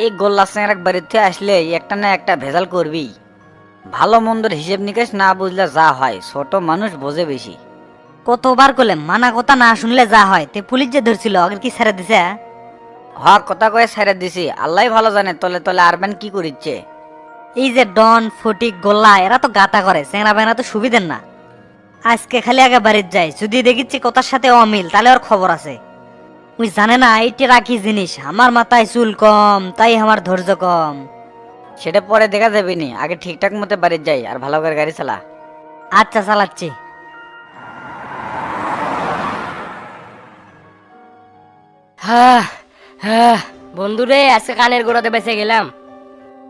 এই গোল্লা স্যাংরাক বাড়িতে আসলে একটা না একটা ভেজাল করবি। ভালো মন্দর হিসেব নিকেশ না বুঝলে যা হয়, ছোট মানুষ বোঝে বেশি। কতবার করলে মানা কথা না শুনলে যা হয়, তে পুলিশ যে ধরছিল আগের কি ছেড়ে দিছে? হক কথা কয়ে ছেড়ে দিছি, আল্লাহ ভালো জানে তলে তলে আরবেন কি করিচ্ছে। এই যে ডন ফটিক গোল্লা এরা তো গাতা করে, চেংরা বেংরা তো সুবিধের না। আজকে খালি আগে বাড়ির যাই, যদি দেখিচ্ছি কথার সাথে অমিল তাহলে ওর খবর আছে। ওই জানে না এইটি রাখি জিনিস, আমার মাথায় চুল কম তাই আমার ধৈর্য কম। সেটা পরে দেখা যাবে নি, আগে ঠিকঠাক মতো বাড়ি যাই আর ভালো করে গাড়ি চালা। আচ্ছা চালাচ্ছি। হ্যাঁ হ্যাঁ বন্ধুরে, আজকে কানের গোড়াতে বেঁচে গেলাম।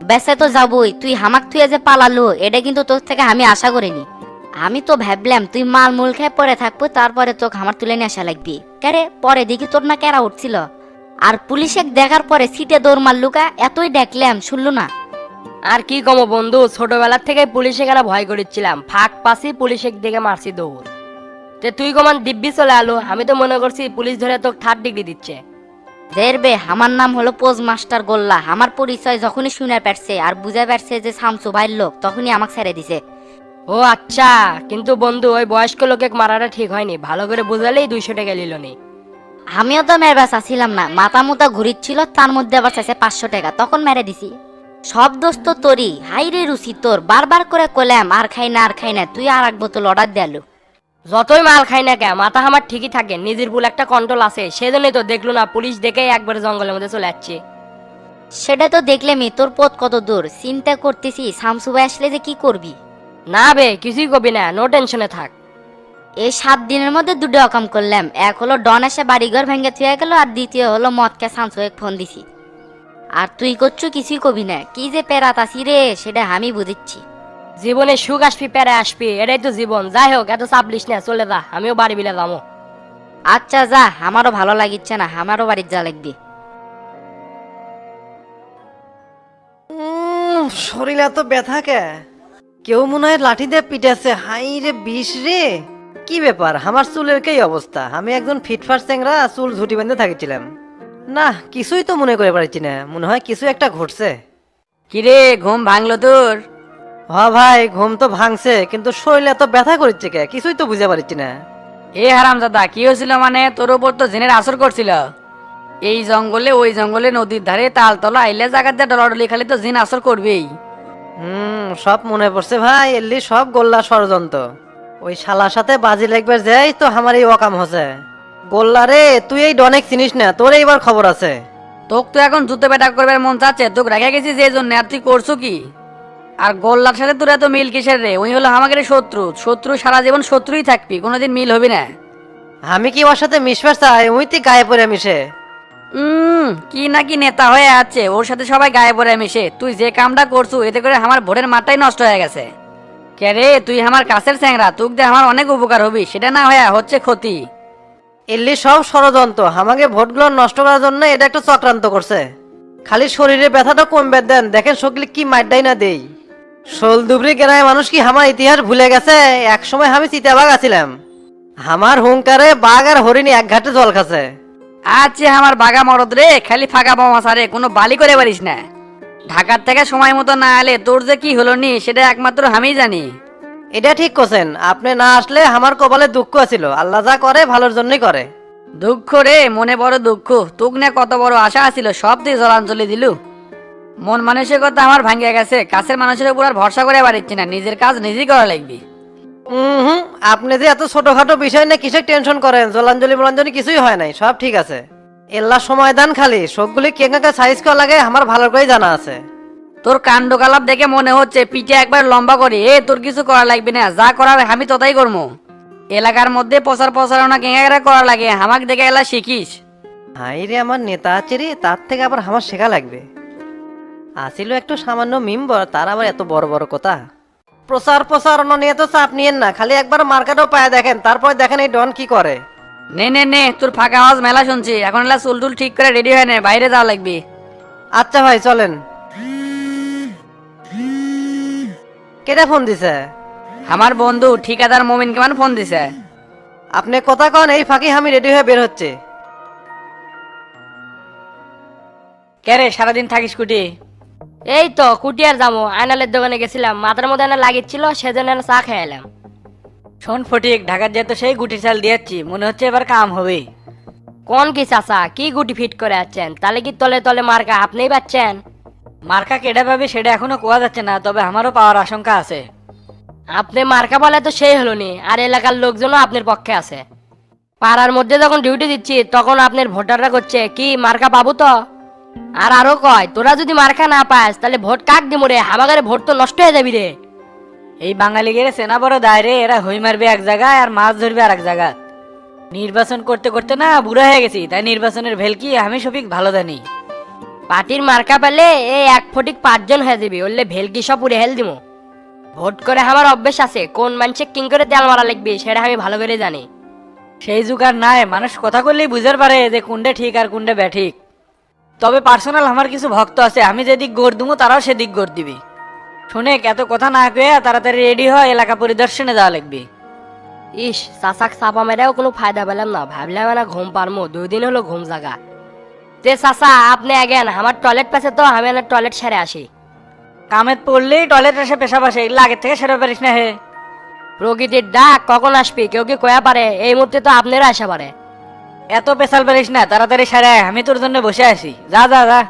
বেসে তো যাবই, তুই হামাক তুই যে পালালো এটা কিন্তু তোর থেকে আমি আশা করিনি। আমি তো ভাবলাম তুই মাল মূল খেয়ে পরে থাকবো, তারপরে তোকে আমার তুলে নিয়ে আসা লাগবি। কেরে পরে দেখি তোর না কেরা উঠছিল, আর পুলিশে দেখার পরে সিটে দৌড় মারলুকা, এতই দেখলাম শুনলু না। আর কি কমো বন্ধু, ছোটবেলার থেকে পুলিশে গেলা ভয় করেছিলাম, ফাঁক পাসি পুলিশের দিকে মারছি দৌড়। তে তুই কমান দিব্যি চলে আলো, আমি তো মনে করছি পুলিশ ধরে তোকে 3rd ডিগ্রি দিচ্ছে। দেখবে আমার নাম হলো পোজ মাস্টার গোল্লা, আমার পরিচয় যখনই শুনে পারছে আর বুঝে পারছে যে শামসু ভাইয়ের লোক, তখনই আমাকে ছেড়ে দিছে। ও আচ্ছা, কিন্তু বন্ধু ওই বয়স্ক লোকে মারাটা ঠিক হয়নি, ভালো করে বুঝালেই 200 টাকা নিল নি। আমিও তো মেরে চাচ্ছিলাম না, মাথা মুতা ঘুরিচ্ছিল, তার মধ্যে আবার চাইছে 500 টাকা, তখন মেরে দিছি। সব দোষ তো তোরই, হাইরে রুচি তোর, বারবার করে কলাম আর খাই না আর খাই না, তুই আর এক বোতল অর্ডার দেয়ালু। যতই মাল খাই না কে, মাথা আমার ঠিকই থাকে, নিজের ভুল একটা কন্ট্রোল আছে, সেজন্যই তো দেখলো না পুলিশ দেখে একবারে জঙ্গলের মধ্যে চলে যাচ্ছে। সেটা তো দেখলেমি, তোর পথ কত দূর, চিন্তা করতেছি শামসু ভাই আসলে যে কি করবি। না বে, কিছুই কবি না, নো টেনশনে থাক। এই 7 দিনের মধ্যে 2টো অকাম করলাম, এক হলো ডন এসে বাড়িঘর ভেঙে থুয়ে গেল, আর দ্বিতীয় হলো মদকে শামসুকে ফোন দিছি। আর তুই করছু কিছুই কবি না, কি যে পেরাত আসি রে সেটা আমি বুঝিচ্ছি। জীবনে সুখ আসবি পেরে আসবি, এটাই তো জীবন। যাই হোক, এত চাপলিস না, চলে যা, আমিও বাড়ি বিলে যাবো। আচ্ছা যা, আমারও ভালো লাগিচ্ছে না, আমারও বাড়ির যা লাগবে। শরীরে এত ব্যথা কে? কেউ মনে হয় লাঠি দিয়ে পিটাচ্ছে। হাই রে বিষ রে! কি ব্যাপার, আমার চুলের কি অবস্থা? আমি একজন ফিটফাট চেংরা, চুল ঝুটি বেঁধে থাকিছিলাম। না, কিছুই তো মনে করে পারছি না, মনে হয় কিছু একটা ঘটছে। কিরে ঘুম ভাঙলো তোর? হ ভাই, ঘুম তো ভাঙছে, কিন্তু শরীরে এত ব্যথা করছে কে? কিছুই তো বুঝতে পারছি না। এ হারামজাদা, কি হয়েছিল মানে? তোর উপর তো জিনের আসর করছিল। এই জঙ্গলে ওই জঙ্গলে নদীর ধারে তালতলা আইলে জায়গাতে ডলাডলি খালি তো জিন আসর করবেই। সব মনে পড়ছে ভাই, এলি সব গোল্লা ষড়যন্ত্র। ওই শালার সাথে বাজি লাগবার যাই তো আমার এই অকাম হচ্ছে। গোল্লা রে, তুই এই ডনেক চিনিস না, তোর এইবার খবর আছে। তোক তো এখন জুতো পেটা করবার মন চাচ্ছে, তোকে রেখে গেছি যে জন্য, আর তুই করছো কি? আর গোল্লার সাথে তোর এত মিল কিসের রে? ওই হলো আমাদের শত্রু, শত্রু সারা জীবন শত্রুই থাকবি, কোনোদিন মিল হবি না। আমি কি ওর সাথে মিশবার চাই? ওই তুই গায়ে পড়ে মিশে। কি নাকি নেতা হয়ে আছে, ওর সাথে সবাই গায়ে পড়ে মিশে। তুই যে কামটা করছু এতে করে আমার ভোরের মাঠটাই নষ্ট হয়ে গেছে। কে রে, তুই আমার কাছের স্যাংরা, তুক দে আমার অনেক উপকার হবি, সেটা না হয়ে হচ্ছে ক্ষতি। এলি সব ষড়যন্ত্র, আমাকে ভোটগুলো নষ্ট করার জন্য এটা একটা চক্রান্ত করছে। খালি শরীরে ব্যথাটা কমবে দেন, দেখেন সকলে কি মাইডাই না দেই। শোলদুবরি গ্রামের মানুষ কি আমার ইতিহাস ভুলে গেছে? এক সময় আমি চিতাবাঘ আছিলাম, আমার হুঙ্কারে বাঘ আর হরিণী এক ঘাটে জল খাচ্ছে। আচ্ছা আমার বাগা মরদ রে, খালি ফাঁকা বোমা সারে, কোনো বালি করে পারিস না। ঢাকার থেকে সময় মতো না এলে তোর যে কি হলো নি সেটা একমাত্র আমিই জানি। এটা ঠিক করছেন, আপনি না আসলে আমার কপালে দুঃখ আছিল। আল্লাহ যা করে ভালোর জন্যই করে। দুঃখ রে, মনে বড় দুঃখ। তুক না কত বড় আশা আছিল, সব তুই জলাঞ্জলি দিলু। মন মানসিকতা আমার ভাঙ্গে গেছে, কাছের মানুষের উপর আর ভরসা করে পারিচ্ছি না, নিজের কাজ নিজেই করা লাগবি। হুম, আপনি যে এত ছোটখাটো বিষয় না কিসের টেনশন করেন? জলাঞ্জলি মলাঞ্জলি কিছুই হয় নাই, সব ঠিক আছে। এল্লা সময় দান, খালি সবগুলি কেঙ্গাকে সাইজ করা লাগে আমার ভালো করেই জানা আছে। তোর কাণ্ড কালাপ দেখে মনে হচ্ছে পিঠে একবার লম্বা করি। তোর কিছু করা লাগবে না, যা করার আমি ততাই করবো। এলাকার মধ্যে প্রচারণা কেঙ্গারা করা লাগে, আমাকে দেখে এলা শিখিস। হাই রে, আমার নেতা আছে রে, তার থেকে আবার আমার শেখা লাগবে। আসিল একটু সামান্য মিম্বর, তার আবার এত বড় বড় কথা। প্রচারণা নিয়ে তো চাপ নিয়েন না, খালি একবার মার্কেটও পায় দেখেন, তারপর দেখেন এই ডন কি করে। নে নে নে, তোর ফাঁকা আওয়াজ মেলা শুনছি, এখন এলা চুল টুল ঠিক করে রেডি হয়ে নে, বাইরে যাওয়া লাগবি। আচ্ছা ভাই চলেন। কেটা ফোন দিছে? আমার বন্ধু ঠিকাদার মোমিন কেমন ফোন দিছে। আপনি কথা কন, এই ফাঁকি আমি রেডি হয়ে বের হচ্ছে। কে রে সারাদিন থাকিস কুটি? এই তো কুটিয়ার যাবো, আয়নালের দোকানে গেছিলাম, মাথার মধ্যে আয়না লাগিয়েছিল, সেজন্য আয়না চা খেয়ে এলাম। শোন ফটিক, ঢাকার যেহেতু সেই গুটি চাল দিয়েছি, মনে হচ্ছে এবার কাম হবে। কোন কি চাচা, কি গুটি ফিট করে আছেন? তাহলে কি তলে তলে মার্কা আপনিই পাচ্ছেন? মার্কা কেডা পাবে সেটা এখনো কোয়া যাচ্ছে না, তবে আমারও পাওয়ার আশঙ্কা আছে। আপনি মার্কা বলে তো সেই হলো নি, আর এলাকার লোকজনও আপনার পক্ষে আছে। পাড়ার মধ্যে যখন ডিউটি দিচ্ছি তখন আপনার ভোটাররা করছে কি মার্কা পাবো তো, আর আরো কয় তোরা যদি মার্কা না পাস তাহলে ভোট কাক দিমু রে, আমাদের ভোট তো নষ্ট হয়ে যাবি রে। এই বাঙালি গেলে সেনা বড় দায় রে, এরা হই মারবে এক জায়গায় আর মাছ ধরবে আর এক জায়গায়। নির্বাচন করতে করতে না বুড়া হয়ে গেছি, তাই নির্বাচনের ভেলকি আমি সফিক ভালো জানি। পার্টির মার্কা পেলে এই 1 ফটিক 5 জন হয়ে যাবি, ওরলে ভেলকি সব উড়ে হেল দিমু। ভোট করে আমার অভ্যেস আছে, কোন মানুষে কিং করে তেল মারা লাগবে সেটা আমি ভালো করে জানি। সেই যুগ আর নাই, মানুষ কথা করলেই বুঝতে পারে যে কোনটা ঠিক আর কোনটা ব্যাঠিক। তবে পার্সোনাল আমার কিছু ভক্ত আছে, আমি যেদিক গোর দিবো তারাও সেদিক গোর দিবি। শুনে এত কথা না কয়ে তাড়াতাড়ি রেডি হয়, এলাকা পরিদর্শনে যাওয়া লাগবে। ইস, চাচাক চাপা মেরেও কোনো ফায়দা পেলাম না, ভাবলাম না ঘুম পারমো, 2 দিন হলো ঘুম জাগা। তে চাচা আপনি আগেন, আমার টয়লেট পেছে তো আমি না টয়লেট সেরে আসি। কামেত পড়লেই টয়লেট এসে পেশাব আসে, এগুলো আগের থেকে সেরে পারিস না হে। প্রকৃতির ডাক কখন আসবি কেউ কি কয়া পারে, এই মুহূর্তে তো আপনারা আসা পারে। এত পেশাল পারিস না, তাড়াতাড়ি সেরে আয়, আমি তোর জন্য বসে আছি। যা যা যা।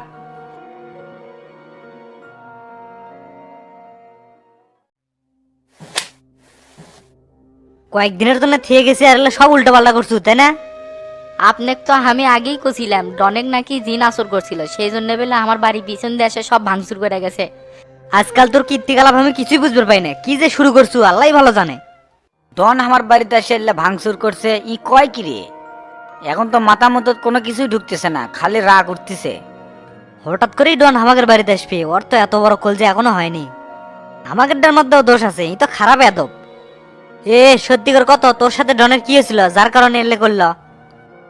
কয়েকদিনের জন্য থেকে গেছি আর এগুলো সব উল্টো পাল্টা করছু তাই না? আপনি তো আমি আগেই কছিলাম ডনেক নাকি জিন আসর করছিল, সেই জন্য বলে আমার বাড়ি পিছন দিয়ে এসে সব ভাঙচুর করে গেছে। আজকাল তোর কীর্তিকলাপ আমি কিছুই বুঝতে পাই না, কি যে শুরু করছু আল্লাহ ভালো জানে। ডন আমার বাড়িতে এসে এলে ভাঙচুর করছে, ই কয় কি রে? এখন তো মাথা মতো কোনো কিছুই ঢুকতেছে না, খালি রাগ উঠতেছে। হঠাৎ করেই ডন আমাদের বাড়িতে আসবে, ওর তো এত বড় কল যে এখনো হয়নি। আমাদেরটার মধ্যেও দোষ আছে, এই তো খারাপ এদব। সত্যিকার কত, তোর সাথে ডনের কি হয়েছিল যার কারণে এলে করলো?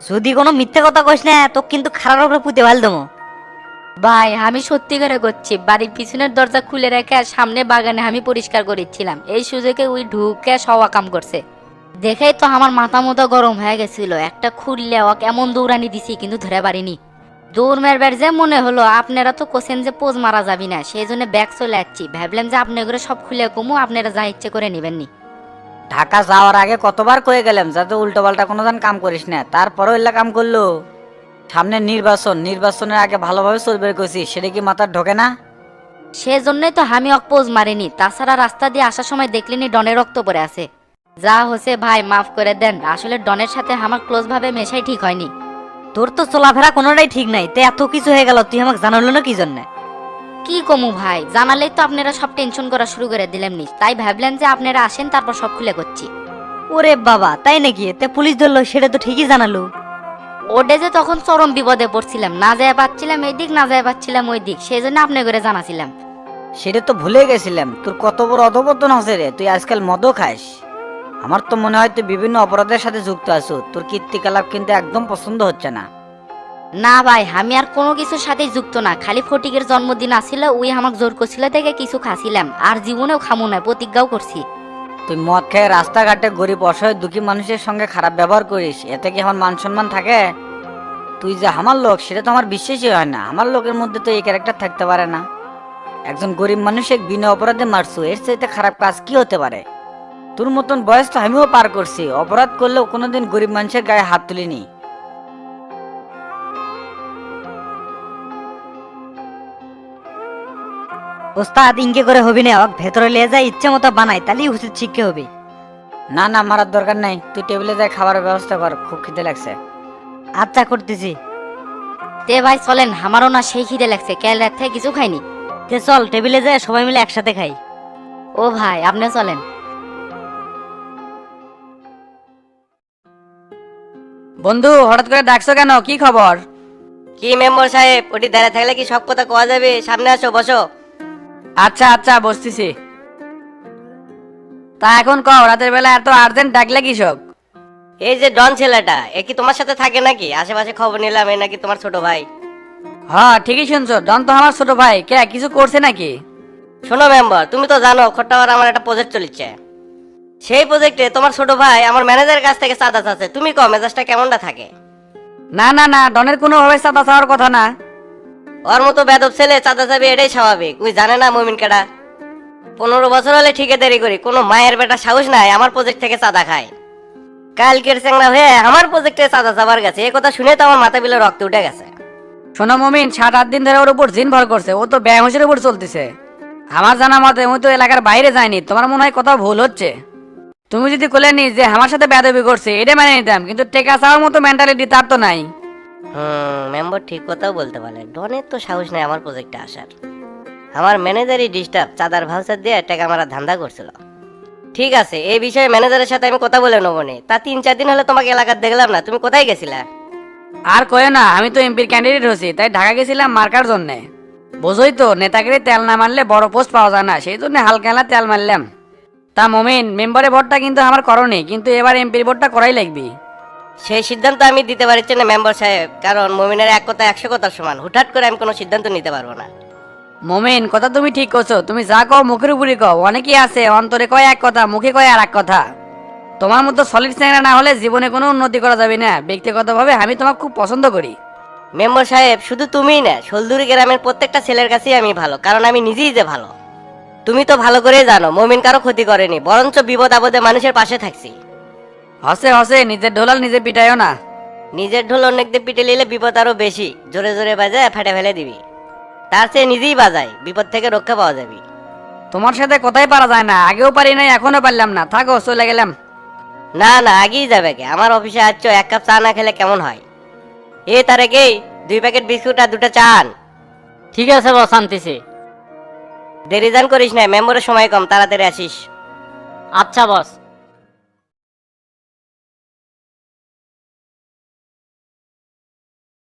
যদি কোনো মিথ্যে কথা কইস না তো কিন্তু খারাপ উপরে পুঁতে ভাল দেবো। ভাই আমি সত্যি করে করছি, বাড়ির পিছনের দরজা খুলে রেখে সামনে বাগানে আমি পরিষ্কার করেছিলাম, এই সুযোগে ওই ঢুকে সওয়া কাম করছে। দেখেই তো আমার মাথা মতো গরম হয়ে গেছিল, একটা খুললে ও কেমন দৌড়ানি দিছি কিন্তু ধরে পারিনি। দৌড় মারবার যে মনে হলো আপনারা তো কোসেন যে পোজ মারা যাবি না, সেই জন্য ব্যাগ চলে যাচ্ছি, ভাবলাম যে আপনাদের সব খুলে কমু, আপনারা যা ইচ্ছে করে নেবেননি। ঢাকা যাওয়ার আগে কতবার কয়ে গেলাম যাতে উল্টো পাল্টা কোনো দিন কাম করিস না, তারপরও এলা কাম করলো। সামনে নির্বাচন, নির্বাচনের আগে ভালোভাবে চলবে কইছি, সেটা কি মাথার ঢোকে না? সেজন্যই তো আমি পোজ মারিনি, তাছাড়া রাস্তা দিয়ে আসার সময় দেখলিনি ডনের রক্ত পড়ে আছে। যা হচ্ছে ভাই মাফ করে দেন, আসলে ডনের সাথে আমার ক্লোজ ভাবে মেশাই ঠিক হয়নি। তোর তো চলাফেরা কোনোটাই ঠিক নাই, তে এত কিছু হয়ে গেল, তুই আমাকে জানালো না কি জন্য? কি কমু ভাই, জানালেই তো আপনারা সব টেনশন করা শুরু করে দিলেন নি, তাই ভাবলেন যে আপনারা আসেন তারপর সব খুলে করছি। ওরে বাবা, তাই নাকি? তে পুলিশ ধরলো সেটা তো ঠিকই জানালো। ওডে যে তখন চরম বিপদে পড়ছিলাম, না যায় পাচ্ছিলাম এই দিক, না যায় পাচ্ছিলাম ওই দিক, সেই জন্য আপনার করে জানাছিলাম। সেটা তো ভুলে গেছিলাম, তোর কত বড় অধপতন আছে রে, তুই আজকাল মদও খাস। আমার তো মনে হয় তুই বিভিন্ন অপরাধের সাথে যুক্ত আছো, তোর কীর্তিকলাপ কিন্তু একদম পছন্দ হচ্ছে না। না ভাই আমি আর কোনো কিছুর সাথে যুক্ত না, খালি ফটিকের জন্মদিন আসছিল, ওই আমাকে জোর করছিল দেখে কিছু খাছিলাম, আর জীবনেও খামু না, প্রতিজ্ঞাও করছি। তুই মদ খেয়ে রাস্তাঘাটে গরিব অসহায় দুঃখী মানুষের সঙ্গে খারাপ ব্যবহার করিস, এতে কি আমার মান সম্মান থাকে? তুই যে আমার লোক সেটা তো আমার বিশ্বাসই হয় না, আমার লোকের মধ্যে তো এই ক্যারেক্টার থাকতে পারে না। একজন গরিব মানুষকে বিনা অপরাধে মারছো, এর চাইতে খারাপ কাজ কি হতে পারে? তোর মতন বয়স তো আমিও পার করছি, অপরাধ করলেও কোনোদিন গরিব মানুষের গায়ে হাত তুলিনি। ওস্তাদ ইনকে করে হবি না, ওকে ভেতরে নিয়ে যায় ইচ্ছে মতো বানাই, তাহলেই উচিত শিক্ষা হবে। না না, মারার দরকার নাই, তুই টেবিলে যাই খাবারের ব্যবস্থা কর, খুব খিদে লাগছে। আচ্ছা করতেছি। তে ভাই চলেন, আমারও না সেই খিদে লাগছে, কাল রাত থেকে কিছু খাইনি। তে চল টেবিলে যায় সবাই মিলে একসাথে খাই। ও ভাই আপনি চলেন। বন্ধু হঠাৎ করে ডাকছো কেন, কি খবর? কি মেম্বার সাহেব, ওটি দাঁড়িয়ে থাকলে কি সব কথা কোয়া যাবে? সামনে আসো, বসো। আচ্ছা আচ্ছা বসতেছি। তা এখন কও, রাতের বেলা এত আর্জেন্ট ডাকলে কি সব? এই যে ডন ছেলেটা, এ কি তোমার সাথে থাকে নাকি? আশেপাশে খবর নিলাম এ নাকি তোমার ছোট ভাই। হ্যাঁ ঠিকই শুনছো, ডন তো আমার ছোট ভাই। কে কিছু করছে নাকি? শোনো মেম্বার, তুমি তো জানো খোট্টাওয়ার আমার একটা প্রজেক্ট চলছে, সেই প্রজেক্টে তোমার ছোট ভাই আমার ম্যানেজারের কাছ থেকে চাঁদা চাচ্ছে। তুমি কও মেজাজটা কেমনটা থাকে? না না না, ডনের কোনো ভাবে চাঁদা চাওয়ার কথা না। ওর মতো বেদব ছেলে চাঁদা চাবি, এটাই স্বাভাবিক। ওই জানে না মমিন কেডা? 15 বছর হলে ঠিকাদারি করি, কোনো মায়ের বেটা সাহস নাই আমার প্রজেক্ট থেকে চাঁদা খায়। কালকের চ্যাংড়া হয়ে আমার প্রজেক্টে চাঁদা চাবার গেছে, এ কথা শুনে তো আমার মাথা বিলে রক্ত উঠে গেছে। শোনো মমিন, 7-8 দিন ধরে ওর উপর জিন ভর করছে, ও তো বেহুশের উপর চলতেছে। আমার জানা মতে ও তো এলাকার বাইরে যায়নি। তোমার মনে হয় কথা ভুল হচ্ছে। তুমি যদি কোলে নি যে আমার সাথে বেয়াদবি করছে, এটা মেনে নিতাম, কিন্তু টেকা চাওয়ার মতো মেন্টালিটি তার তো নাই। মেম্বার ঠিক কথাও বলতে পারে, ডনের তো সাহস নাই আমার প্রজেক্টে আসার। আমার ম্যানেজারই ডিস্টার্ব, চাঁদার ভাউচার দিয়ে টাকা মারা ধান্দা করছিল। ঠিক আছে, এই বিষয়ে ম্যানেজারের সাথে আমি কথা বলে নেবো নে। তা 3-4 দিন হলে তোমাকে এলাকার দেখলাম না, তুমি কোথায় গেছিলা? আর কয়ে না, আমি তো এমপির ক্যান্ডিডেট হয়েছি, তাই ঢাকা গেছিলাম মার্কার জন্যে। বোঝোই তো, নেতাগিরি তেল না মারলে বড় পোস্ট পাওয়া যায় না, সেই জন্য হালকা হালকা তেল মারলাম। তা মমিন, মেম্বারের ভোটটা কিন্তু আমার করনি, কিন্তু এবার এমপির ভোটটা করাই লাগবে। সেই সিদ্ধান্ত আমি দিতে পারছি না মেম্বার সাহেব, কারণ মমিনের এক কথা 100 কথার সমান। হুটহাট করে আমি কোনো সিদ্ধান্ত নিতে পারবো না। মমিন, কথা তুমি ঠিক করছো। তুমি যা কও মুখের উপরই কও। অনেকেই আছে অন্তরে কয় এক কথা, মুখে কয় আর এক কথা। তোমার মতো সলিড চ্যাংড়া না হলে জীবনে কোনো উন্নতি করা যাবে না। ব্যক্তিগতভাবে আমি তোমাকে খুব পছন্দ করি। মেম্বার সাহেব, শুধু তুমিই না, সোলদুরি গ্রামের প্রত্যেকটা ছেলের কাছেই আমি ভালো, কারণ আমি নিজেই যে ভালো। তুমি তো ভালো করেই জানো মমিন কারো ক্ষতি করেনি, বরঞ্চ বিপদ আপদে মানুষের পাশে থাকছি। হসে হসে, নিজের ঢোলাল নিজে পিটাইও না। নিজের ঢোল অনেকদের পিটে নিলে বিপদ আরো বেশি। জোরে জোরে বাজায় ফাটে ফেলে দিবি, তার চেয়ে নিজেই বাজায়, বিপদ থেকে রক্ষা পাওয়া যাবে। তোমার সাথে কথাই পারা যায় না, আগেও পারি নাই, এখনো পারলাম না। থাকো, চলে গেলাম। না না, আগেই যাবে কে? আমার অফিসে আসছো, 1 কাপ চা না খেলে কেমন হয়? তারে কে 2 প্যাকেট বিস্কুট আর 2টা চা আন। ঠিক আছে বস, আনতেছি। দেরি যান করিস না, মেম্বারের সময় কম, তাড়াতাড়ি আসিস। আচ্ছা বস।